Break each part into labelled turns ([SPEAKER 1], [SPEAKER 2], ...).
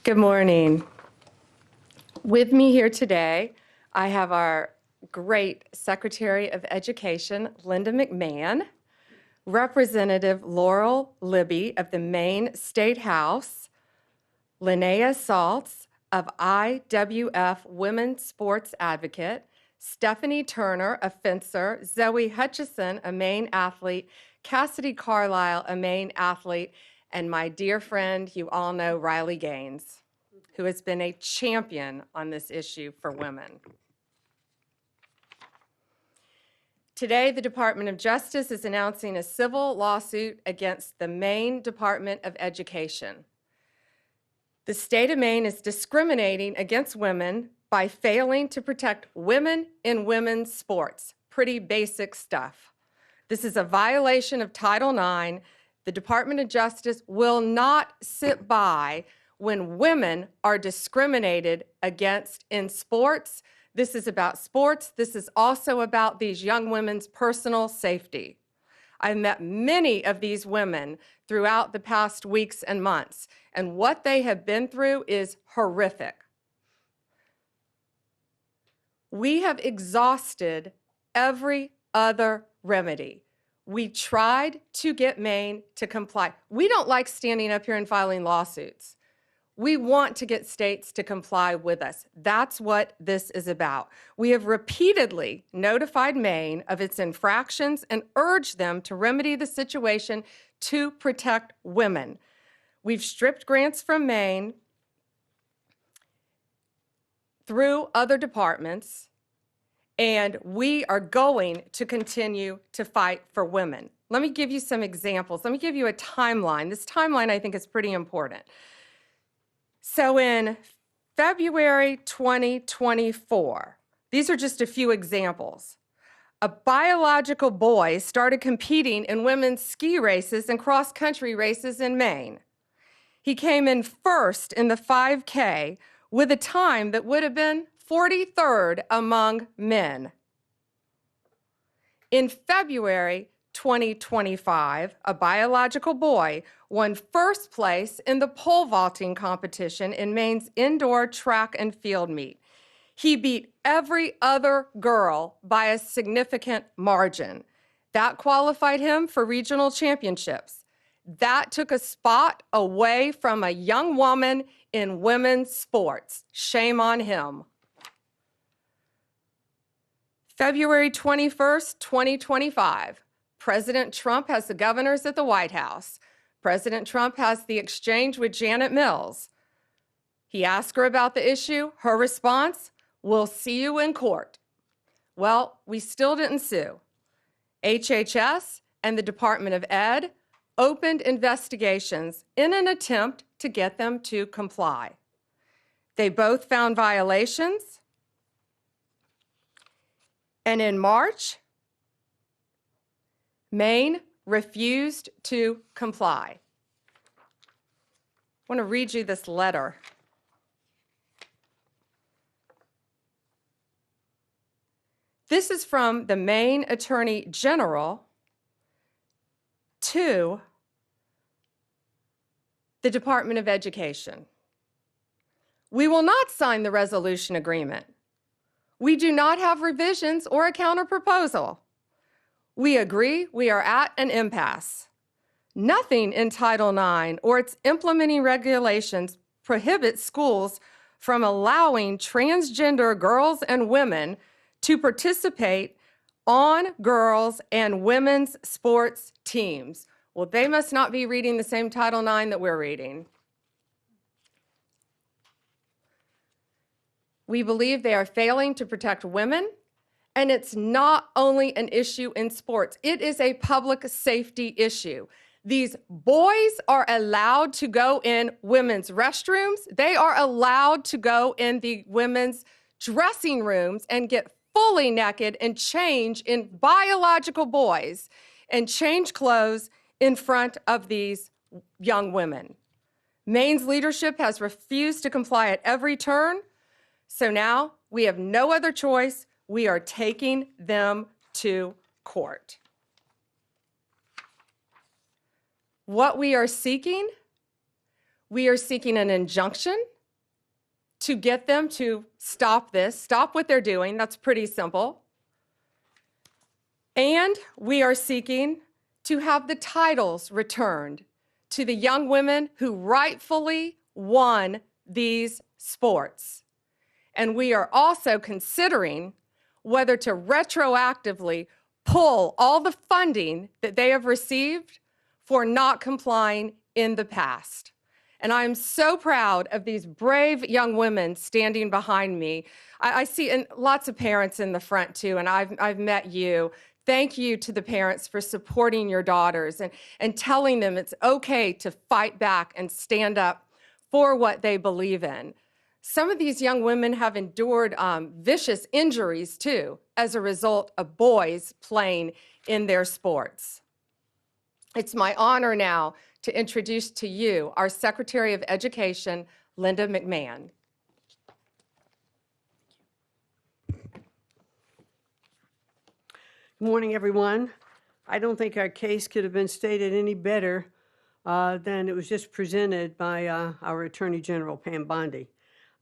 [SPEAKER 1] Good morning. With me here today, I have our great Secretary of Education, Linda McMahon, Representative Laurel Libby of the Maine State House, Linnea Saltz of IWF Women's Sports Advocate, Stephanie Turner, a fencer, Zoe Hutchison, a Maine athlete, Cassidy Carlisle, a Maine athlete, and my dear friend, you all know, Riley Gaines, who has been a champion on this issue for women. Today, the Department of Justice is announcing a civil lawsuit against the Maine Department of Education. The state of Maine is discriminating against women by failing to protect women in women's sports. Pretty basic stuff. This is a violation of Title IX. The Department of Justice will not sit by when women are discriminated against in sports. This is about sports. This is also about these young women's personal safety. I've met many of these women throughout the past weeks and months, and what they have been through is horrific. We have exhausted every other remedy. We tried to get Maine to comply. We don't like standing up here and filing lawsuits. We want to get states to comply with us. That's what this is about. We have repeatedly notified Maine of its infractions and urged them to remedy the situation to protect women. We've stripped grants from Maine through other departments, and we are going to continue to fight for women. Let me give you some examples. Let me give you a timeline. This timeline, I think, is pretty important. So in February 2024, these are just a few examples. A biological boy started competing in women's ski races and cross-country races in Maine. He came in first in the 5K with a time that would have been 43rd among men. In February 2025, a biological boy won first place in the pole vaulting competition in Maine's indoor track and field meet. He beat every other girl by a significant margin. That qualified him for regional championships. That took a spot away from a young woman in women's sports. Shame on him. February 21st, 2025. President Trump has the governors at the White House. President Trump has the exchange with Janet Mills. He asked her about the issue. Her response, "We'll see you in court." Well, we still didn't sue. HHS and the Department of Ed opened investigations in an attempt to get them to comply. They both found violations. And in March, Maine refused to comply. I want to read you this letter. This is from the Maine Attorney General to the Department of Education. We will not sign the resolution agreement. We do not have revisions or a counterproposal. We agree we are at an impasse. Nothing in Title IX or its implementing regulations prohibits schools from allowing transgender girls and women to participate on girls' and women's sports teams. Well, they must not be reading the same Title IX that we're reading. We believe they are failing to protect women. And it's not only an issue in sports, it is a public safety issue. These boys are allowed to go in women's restrooms. They are allowed to go in the women's dressing rooms and get fully naked and change in biological boys and change clothes in front of these young women. Maine's leadership has refused to comply at every turn. So now we have no other choice. We are taking them to court. What we are seeking an injunction to get them to stop this, stop what they're doing. That's pretty simple. And we are seeking to have the titles returned to the young women who rightfully won these sports. And we are also considering whether to retroactively pull all the funding that they have received for not complying in the past. And I'm so proud of these brave young women standing behind me. I see and lots of parents in the front too, and I've met you. Thank you to the parents for supporting your daughters and telling them it's okay to fight back and stand up for what they believe in. Some of these young women have endured vicious injuries too as a result of boys playing in their sports. It's my honor now to introduce to you our Secretary of Education, Linda McMahon.
[SPEAKER 2] Good morning, everyone. I don't think our case could have been stated any better than it was just presented by our Attorney General, Pam Bondi.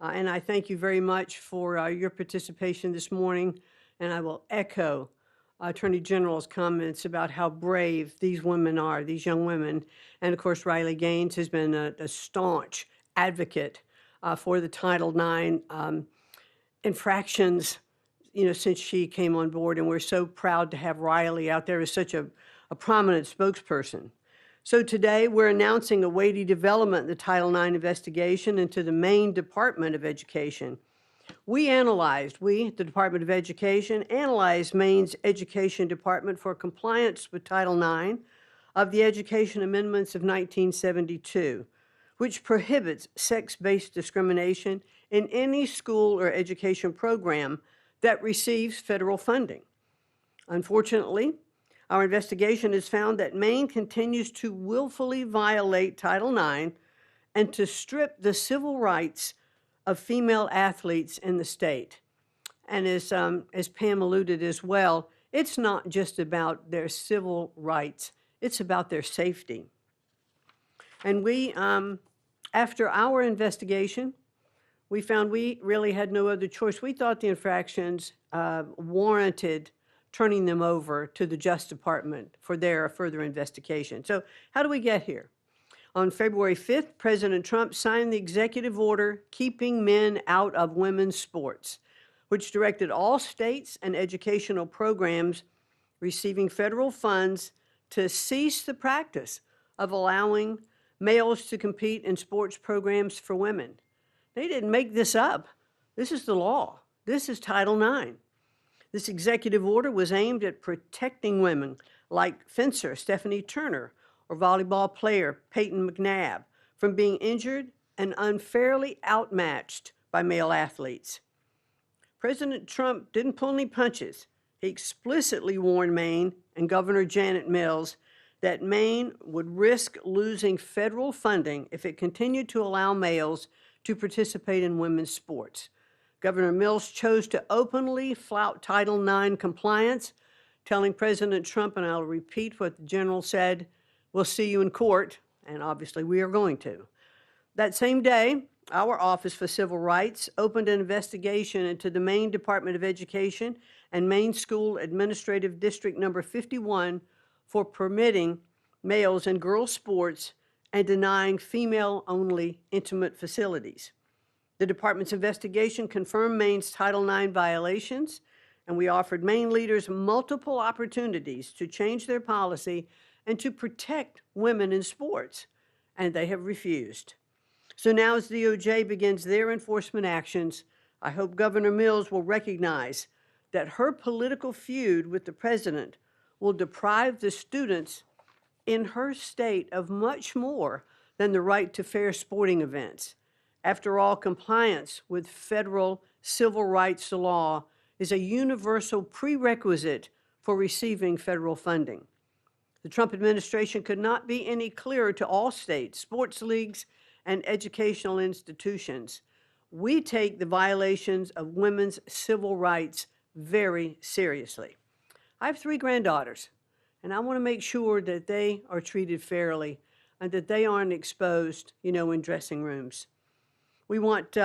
[SPEAKER 2] And I thank you very much for your participation this morning, and I will echo Attorney General's comments about how brave these women are, these young women. And of course, Riley Gaines has been a staunch advocate for the Title IX infractions, since she came on board, and we're so proud to have Riley out there as such a prominent spokesperson. So today, we're announcing a weighty development in the Title IX investigation into the Maine Department of Education. The Department of Education, analyzed Maine's Education Department for compliance with Title IX of the Education Amendments of 1972, which prohibits sex-based discrimination in any school or education program that receives federal funding. Unfortunately, our investigation has found that Maine continues to willfully violate Title IX and to strip the civil rights of female athletes in the state. And as Pam alluded as well, it's not just about their civil rights, it's about their safety. And we, after our investigation, we found we really had no other choice. We thought the infractions warranted turning them over to the Justice Department for their further investigation. So how do we get here? On February 5th, President Trump signed the executive order keeping men out of women's sports, which directed all states and educational programs receiving federal funds to cease the practice of allowing males to compete in sports programs for women. They didn't make this up. This is the law. This is Title IX. This executive order was aimed at protecting women like fencer Stephanie Turner or volleyball player Peyton McNabb from being injured and unfairly outmatched by male athletes. President Trump didn't pull any punches. He explicitly warned Maine and Governor Janet Mills that Maine would risk losing federal funding if it continued to allow males to participate in women's sports. Governor Mills chose to openly flout Title IX compliance, telling President Trump, and I'll repeat what the general said, "We'll see you in court," and obviously we are going to. That same day, our Office for Civil Rights opened an investigation into the Maine Department of Education and Maine School Administrative District Number 51 for permitting males and girls sports and denying female-only intimate facilities. The department's investigation confirmed Maine's Title IX violations, and we offered Maine leaders multiple opportunities to change their policy and to protect women in sports, and they have refused. So now as the DOJ begins their enforcement actions, I hope Governor Mills will recognize that her political feud with the president will deprive the students in her state of much more than the right to fair sporting events. After all, compliance with federal civil rights law is a universal prerequisite for receiving federal funding. The Trump administration could not be any clearer to all states, sports leagues, and educational institutions. We take the violations of women's civil rights very seriously. I have 3 granddaughters, and I want to make sure that they are treated fairly and that they aren't exposed, in dressing rooms. We want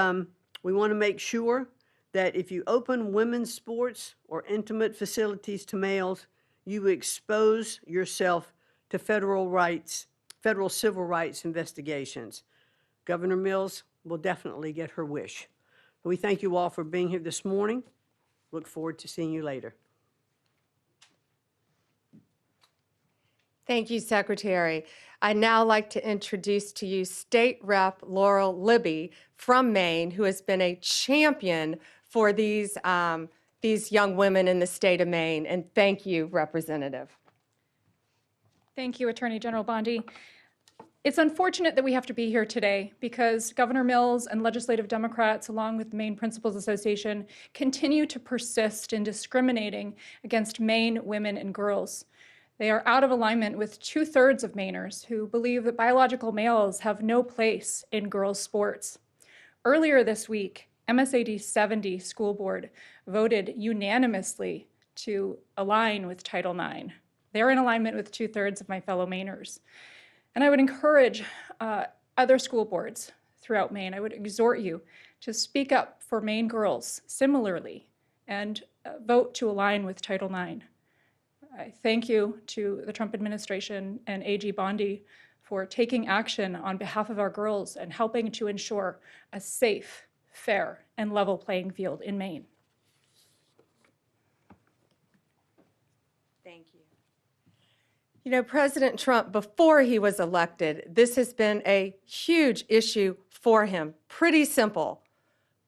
[SPEAKER 2] We want to make sure that if you open women's sports or intimate facilities to males, you expose yourself to federal civil rights investigations. Governor Mills will definitely get her wish. We thank you all for being here this morning. Look forward to seeing you later.
[SPEAKER 1] Thank you, Secretary. I'd now like to introduce to you State Rep Laurel Libby from Maine, who has been a champion for these young women in the state of Maine. And thank you, Representative.
[SPEAKER 3] Thank you, Attorney General Bondi. It's unfortunate that we have to be here today because Governor Mills and legislative Democrats, along with the Maine Principals Association, continue to persist in discriminating against Maine women and girls. They are out of alignment with 2/3 of Mainers who believe that biological males have no place in girls' sports. Earlier this week, MSAD 70 School Board voted unanimously to align with Title IX. They're in alignment with 2/3 of my fellow Mainers. And I would encourage other school boards throughout Maine, I would exhort you to speak up for Maine girls similarly and vote to align with Title IX. I thank you to the Trump administration and AG Bondi for taking action on behalf of our girls and helping to ensure a safe, fair, and level playing field in Maine.
[SPEAKER 1] Thank you. You know, President Trump, before he was elected, this has been a huge issue for him. Pretty simple.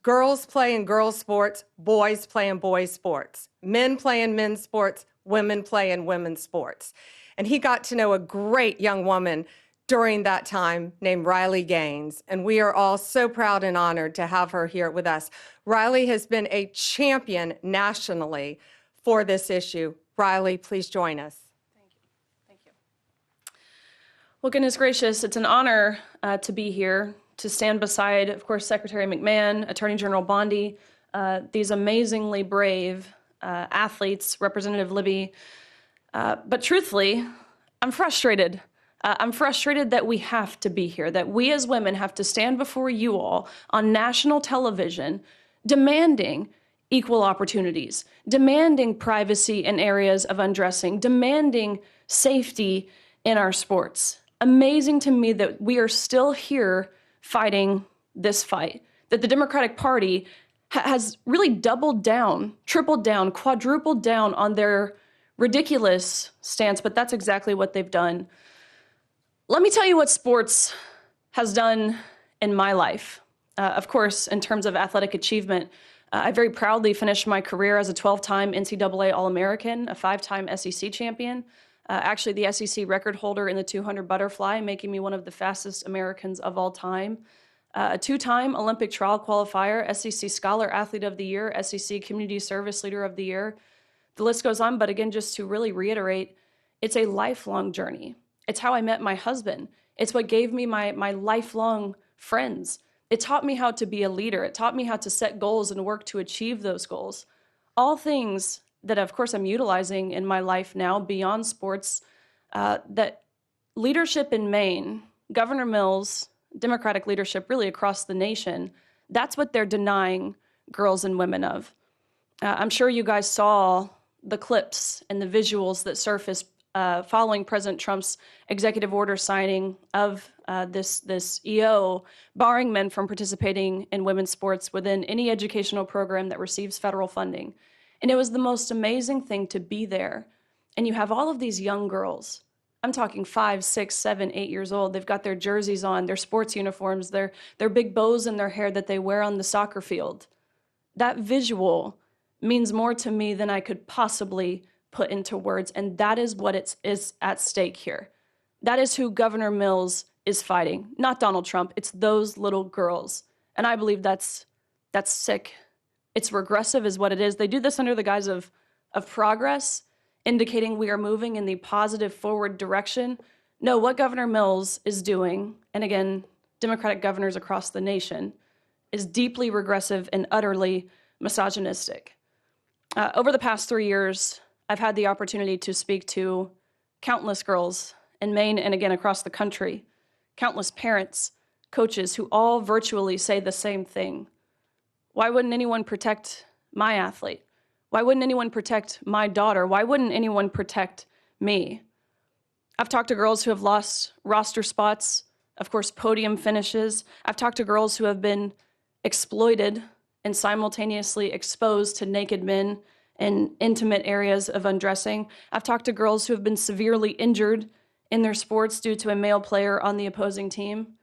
[SPEAKER 1] Girls play in girls' sports, boys play in boys' sports. Men play in men's sports, women play in women's sports. And he got to know a great young woman during that time named Riley Gaines. And we are all so proud and honored to have her here with us. Riley has been a champion nationally for this issue. Riley, please join us.
[SPEAKER 4] Well, goodness gracious, it's an honor to be here, to stand beside, of course, Secretary McMahon, Attorney General Bondi, these amazingly brave athletes, Representative Libby. But truthfully, I'm frustrated. I'm frustrated that we have to be here, that we as women have to stand before you all on national television demanding equal opportunities, demanding privacy in areas of undressing, demanding safety in our sports. Amazing to me that we are still here fighting this fight, that the Democratic Party has really doubled down, tripled down, quadrupled down on their ridiculous stance, but that's exactly what they've done. Let me tell you what sports has done in my life. Of course, in terms of athletic achievement, I very proudly finished my career as a 12-time NCAA All-American, a 5-time SEC champion, actually the SEC record holder in the 200 butterfly, making me one of the fastest Americans of all time. A 2-time Olympic trial qualifier, SEC Scholar Athlete of the Year, SEC Community Service Leader of the Year. The list goes on, but again, just to really reiterate, it's a lifelong journey. It's how I met my husband. It's what gave me my lifelong friends. It taught me how to be a leader. It taught me how to set goals and work to achieve those goals. All things that, of course, I'm utilizing in my life now beyond sports, that leadership in Maine, Governor Mills, Democratic leadership really across the nation, that's what they're denying girls and women of. I'm sure you guys saw the clips and the visuals that surfaced following President Trump's executive order signing of this EO, barring men from participating in women's sports within any educational program that receives federal funding. And it was the most amazing thing to be there. And you have all of these young girls. I'm talking 5, 6, 7, 8 years old. They've got their jerseys on, their sports uniforms, their big bows in their hair that they wear on the soccer field. That visual means more to me than I could possibly put into words. And that is what is at stake here. That is who Governor Mills is fighting, not Donald Trump. It's those little girls. And I believe that's sick. It's regressive is what it is. They do this under the guise of progress, indicating we are moving in the positive forward direction. No, what Governor Mills is doing, and again, Democratic governors across the nation, is deeply regressive and utterly misogynistic. Over the past 3 years, I've had the opportunity to speak to countless girls in Maine and again across the country, countless parents, coaches who all virtually say the same thing. Why wouldn't anyone protect my athlete? Why wouldn't anyone protect my daughter? Why wouldn't anyone protect me? I've talked to girls who have lost roster spots, of course, podium finishes. I've talked to girls who have been exploited and simultaneously exposed to naked men in intimate areas of undressing. I've talked to girls who have been severely injured in their sports due to a male player on the opposing team.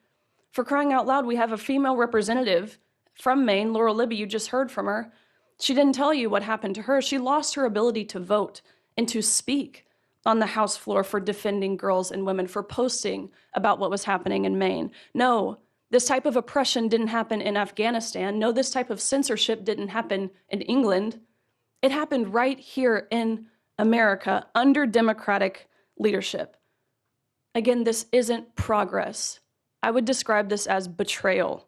[SPEAKER 4] For crying out loud, we have a female representative from Maine, Laurel Libby, you just heard from her. She didn't tell you what happened to her. She lost her ability to vote and to speak on the House floor for defending girls and women, for posting about what was happening in Maine. No, this type of oppression didn't happen in Afghanistan. No, this type of censorship didn't happen in England. It happened right here in America under Democratic leadership. Again, this isn't progress. I would describe this as betrayal.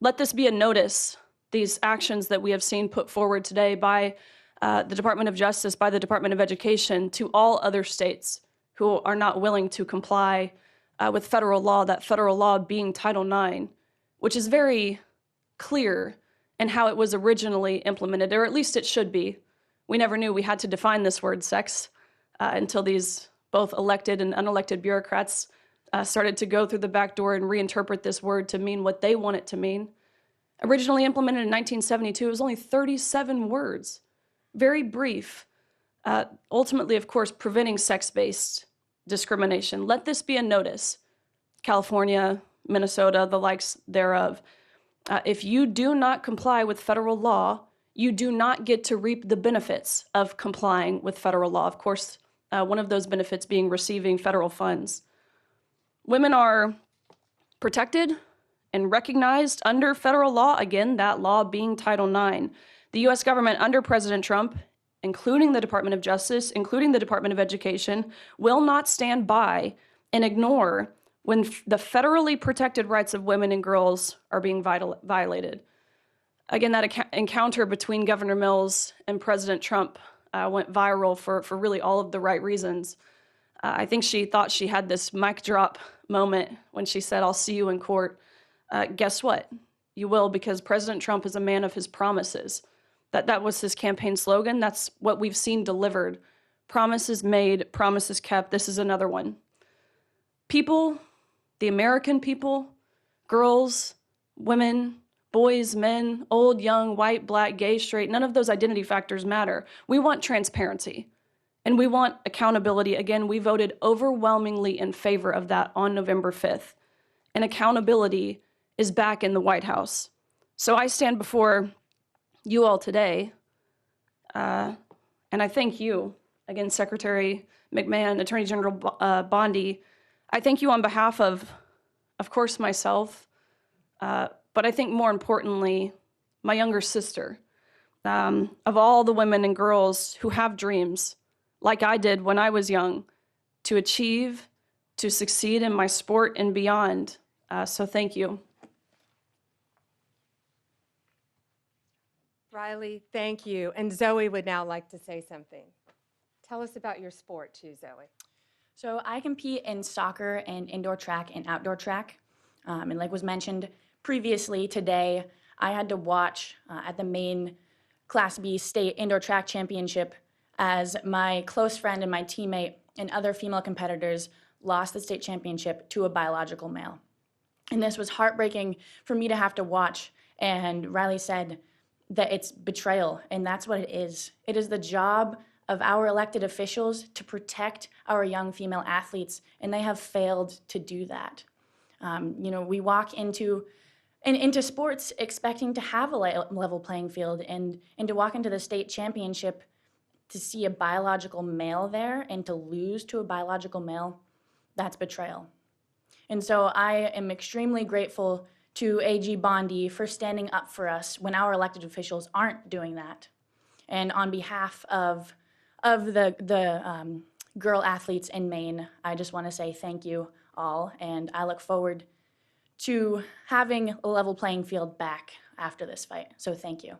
[SPEAKER 4] Let this be a notice, these actions that we have seen put forward today by the Department of Justice, by the Department of Education, to all other states who are not willing to comply with federal law, that federal law being Title IX, which is very clear in how it was originally implemented, or at least it should be. We never knew we had to define this word sex until these both elected and unelected bureaucrats started to go through the back door and reinterpret this word to mean what they want it to mean. Originally implemented in 1972, it was only 37 words, very brief. Ultimately, of course, preventing sex-based discrimination. Let this be a notice. California, Minnesota, the likes thereof. If you do not comply with federal law, you do not get to reap the benefits of complying with federal law. Of course, one of those benefits being receiving federal funds. Women are protected and recognized under federal law, again, that law being Title IX. The U.S. government under President Trump, including the Department of Justice, including the Department of Education, will not stand by and ignore when the federally protected rights of women and girls are being violated. Again, that encounter between Governor Mills and President Trump went viral for really all of the right reasons. I think she thought she had this mic drop moment when she said, "I'll see you in court." Guess what? You will, because President Trump is a man of his promises. That was his campaign slogan. That's what we've seen delivered. Promises made, promises kept. This is another one. People, the American people, girls, women, boys, men, old, young, white, black, gay, straight, none of those identity factors matter. We want transparency. And we want accountability. Again, we voted overwhelmingly in favor of that on November 5th. And accountability is back in the White House. So I stand before you all today, and I thank you, again, Secretary McMahon, Attorney General Bondi. I thank you on behalf of course, myself, but I think more importantly, my younger sister, of all the women and girls who have dreams, like I did when I was young, to achieve, to succeed in my sport and beyond. So thank you.
[SPEAKER 1] Riley, thank you. And Zoe would now like to say something. Tell us about your sport too, Zoe.
[SPEAKER 5] So I compete in soccer and indoor track and outdoor track. And like was mentioned previously today, I had to watch at the Maine Class B State Indoor Track Championship as my close friend and my teammate and other female competitors lost the state championship to a biological male. And this was heartbreaking for me to have to watch. And Riley said that it's betrayal, and that's what it is. It is the job of our elected officials to protect our young female athletes, and they have failed to do that. We walk into sports expecting to have a level playing field, and to walk into the state championship to see a biological male there and to lose to a biological male, that's betrayal. And so I am extremely grateful to AG Bondi for standing up for us when our elected officials aren't doing that. And on behalf of the girl athletes in Maine, I just want to say thank you all, and I look forward to having a level playing field back after this fight. So thank you.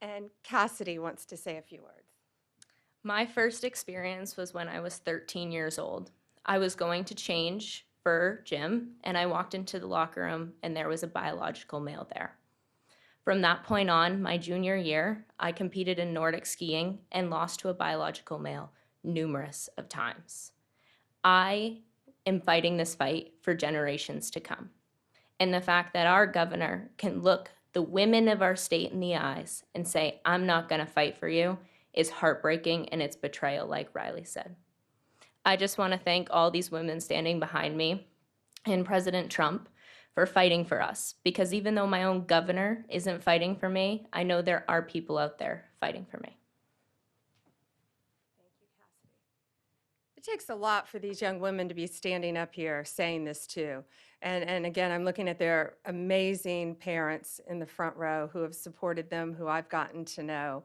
[SPEAKER 1] And Cassidy wants to say a few words.
[SPEAKER 6] My first experience was when I was 13 years old. I was going to change for gym, and I walked into the locker room and there was a biological male there. From that point on, my junior year, I competed in Nordic skiing and lost to a biological male numerous of times. I am fighting this fight for generations to come. And the fact that our governor can look the women of our state in the eyes and say, I'm not going to fight for you, is heartbreaking, and it's betrayal, like Riley said. I just want to thank all these women standing behind me and President Trump for fighting for us, because even though my own governor isn't fighting for me, I know there are people out there fighting for me.
[SPEAKER 1] It takes a lot for these young women to be standing up here saying this too. And again, I'm looking at their amazing parents in the front row who have supported them, who I've gotten to know,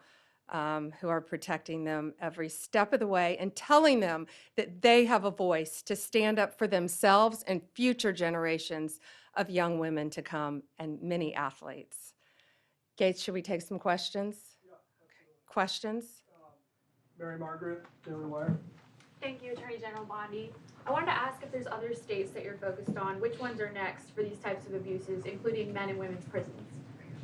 [SPEAKER 1] who are protecting them every step of the way and telling them that they have a voice to stand up for themselves and future generations of young women to come and many athletes. Gates, should we take some questions?
[SPEAKER 7] Yeah, absolutely.
[SPEAKER 1] Questions?
[SPEAKER 7] Mary Margaret, Daily Wire.
[SPEAKER 8] Thank you, Attorney General Bondi. I wanted to ask if there's other states that you're focused on. Which ones are next for these types of abuses, including men and women's prisons?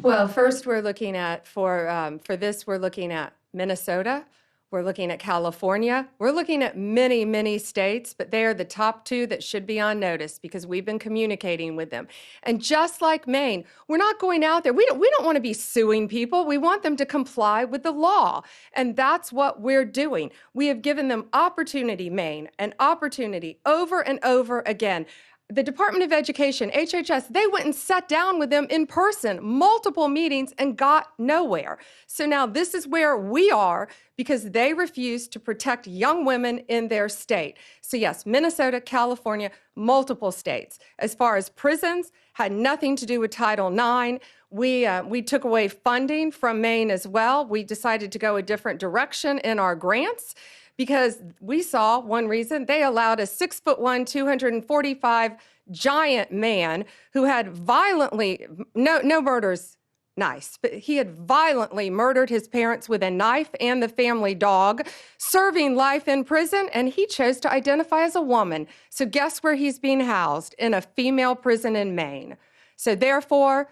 [SPEAKER 1] Well, first we're looking at, for this, we're looking at Minnesota, we're looking at California, we're looking at many, many states, but they are the top two that should be on notice because we've been communicating with them. And just like Maine, we're not going out there, we don't want to be suing people, we want them to comply with the law. And that's what we're doing. We have given them opportunity, Maine, an opportunity over and over again. The Department of Education, HHS, they went and sat down with them in person, multiple meetings, and got nowhere. So now this is where we are because they refuse to protect young women in their state. So yes, Minnesota, California, multiple states. As far as prisons, had nothing to do with Title IX. We took away funding from Maine as well. We decided to go a different direction in our grants, because we saw one reason they allowed a 6'1", 245 giant man who had violently, no murders, nice, but he had violently murdered his parents with a knife and the family dog, serving life in prison, and he chose to identify as a woman. So guess where he's being housed? In a female prison in Maine. So therefore,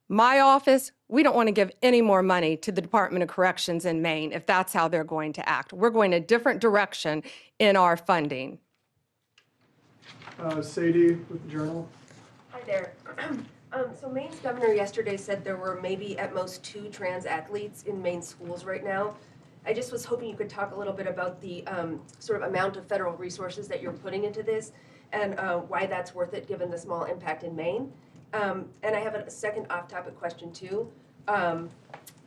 [SPEAKER 1] my office, we don't want to give any more money to the Department of Corrections in Maine if that's how they're going to act. We're going a different direction in our funding.
[SPEAKER 7] Sadie with the Journal.
[SPEAKER 9] Hi there. So Maine's governor yesterday said there were maybe at most 2 trans athletes in Maine schools right now. I just was hoping you could talk a little bit about the sort of amount of federal resources that you're putting into this and why that's worth it given the small impact in Maine. And I have a second off-topic question too.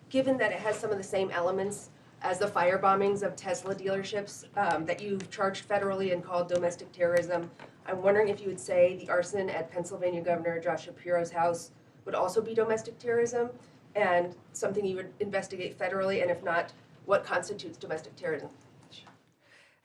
[SPEAKER 9] Given that it has some of the same elements as the fire bombings of Tesla dealerships that you've charged federally and called domestic terrorism, I'm wondering if you would say the arson at Pennsylvania Governor Josh Shapiro's house would also be domestic terrorism and something you would investigate federally, and if not, what constitutes domestic terrorism?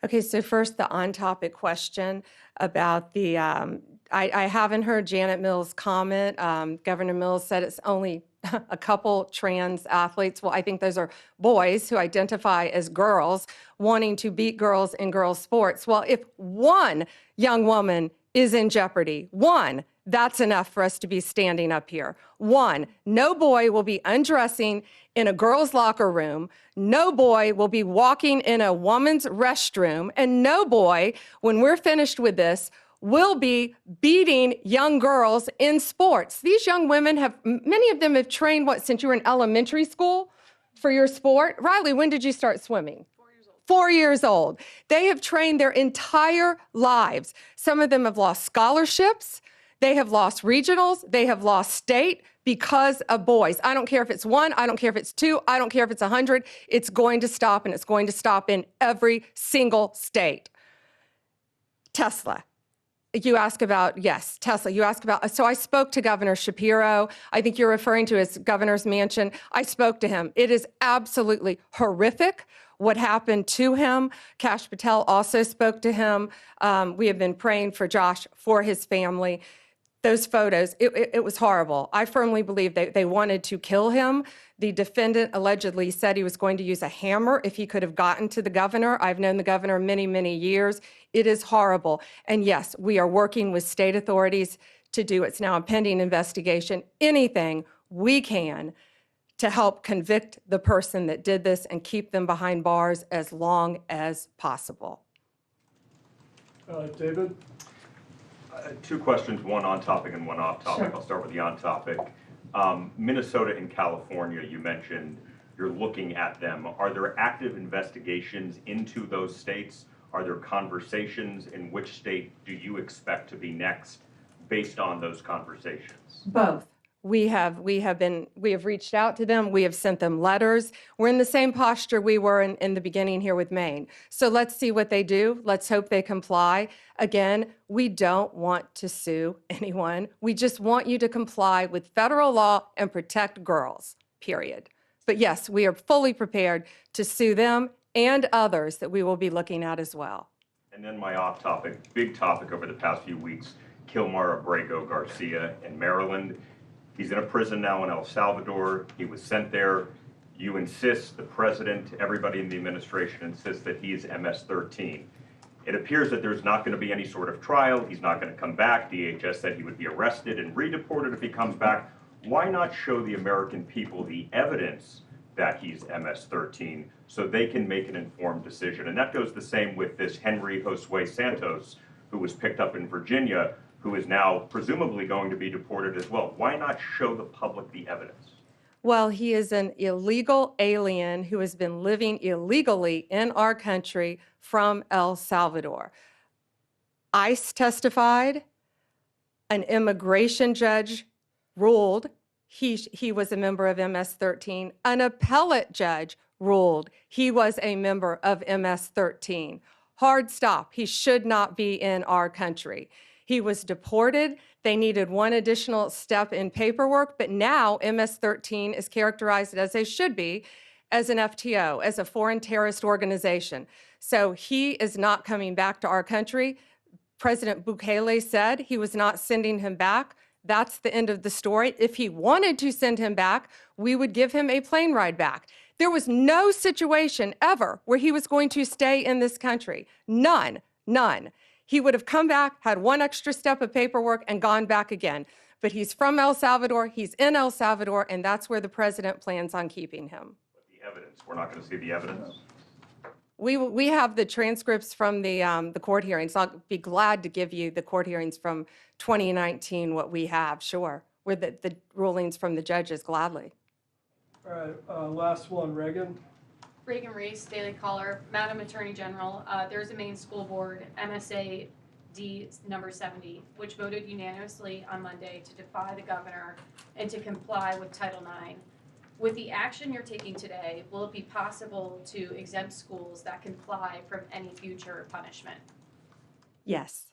[SPEAKER 1] Okay, so first the on-topic question about the, I haven't heard Janet Mills' comment. Governor Mills said it's only a couple trans athletes. Well, I think those are boys who identify as girls wanting to beat girls in girls' sports. Well, if one young woman is in jeopardy, one, that's enough for us to be standing up here. One, no boy will be undressing in a girl's locker room. No boy will be walking in a woman's restroom. And no boy, when we're finished with this, will be beating young girls in sports. These young women have, many of them have trained, since you were in elementary school for your sport? Riley, when did you start swimming? 4 years old. They have trained their entire lives. Some of them have lost scholarships. They have lost regionals. They have lost state because of boys. I don't care if it's 1. I don't care if it's 2. I don't care if it's 100. It's going to stop, and it's going to stop in every single state. Tesla. You ask about, yes, Tesla. You ask about, so I spoke to Governor Shapiro. I think you're referring to his governor's mansion. I spoke to him. It is absolutely horrific what happened to him. Kash Patel also spoke to him. We have been praying for Josh, for his family. Those photos, it was horrible. I firmly believe they wanted to kill him. The defendant allegedly said he was going to use a hammer if he could have gotten to the governor. I've known the governor many, many years. It is horrible. And yes, we are working with state authorities to do, it's now a pending investigation, anything we can to help convict the person that did this and keep them behind bars as long as possible.
[SPEAKER 7] David?
[SPEAKER 10] Two questions, one on topic and one off topic.
[SPEAKER 1] Sure.
[SPEAKER 10] I'll start with the on topic. Minnesota and California, you mentioned you're looking at them. Are there active investigations into those states? Are there conversations? In which state do you expect to be next based on those conversations?
[SPEAKER 1] Both. We have reached out to them. We have sent them letters. We're in the same posture we were in the beginning here with Maine. So let's see what they do. Let's hope they comply. Again, we don't want to sue anyone. We just want you to comply with federal law and protect girls, period. But yes, we are fully prepared to sue them and others that we will be looking at as well.
[SPEAKER 10] And then my off topic, big topic over the past few weeks, Kilmar Abrego Garcia in Maryland. He's in a prison now in El Salvador. He was sent there. You insist, the president, everybody in the administration insists that he is MS-13. It appears that there's not going to be any sort of trial. He's not going to come back. DHS said he would be arrested and redeported if he comes back. Why not show the American people the evidence that he's MS-13 so they can make an informed decision? And that goes the same with this Henry Josue Santos, who was picked up in Virginia, who is now presumably going to be deported as well. Why not show the public the evidence?
[SPEAKER 1] Well, he is an illegal alien who has been living illegally in our country from El Salvador. ICE testified, an immigration judge ruled he was a member of MS-13, an appellate judge ruled he was a member of MS-13. Hard stop, he should not be in our country. He was deported. They needed one additional step in paperwork, but now MS-13 is characterized as they should be, as an FTO, as a foreign terrorist organization. So he is not coming back to our country. President Bukele said he was not sending him back. That's the end of the story. If he wanted to send him back, we would give him a plane ride back. There was no situation ever where he was going to stay in this country. None, none. He would have come back, had one extra step of paperwork, and gone back again. But he's from El Salvador, he's in El Salvador, and that's where the president plans on keeping him.
[SPEAKER 10] But the evidence, we're not going to see the evidence?
[SPEAKER 1] We have the transcripts from the court hearings. I'll be glad to give you the court hearings from 2019, what we have, sure. With the rulings from the judges, gladly.
[SPEAKER 7] All right, last one, Reagan.
[SPEAKER 8] Reagan Reese, Daily Caller. Madam Attorney General, there's a Maine school board, MSA D number 70, which voted unanimously on Monday to defy the governor and to comply with Title IX. With the action you're taking today, will it be possible to exempt schools that comply from any future punishment?
[SPEAKER 1] Yes.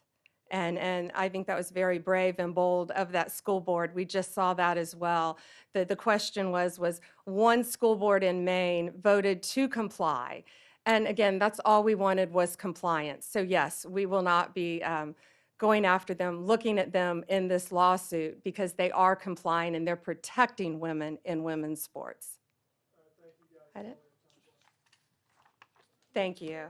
[SPEAKER 1] And I think that was very brave and bold of that school board. We just saw that as well. The question was one school board in Maine voted to comply. And again, that's all we wanted was compliance. So yes, we will not be going after them, looking at them in this lawsuit because they are complying and they're protecting women in women's sports. Thank you.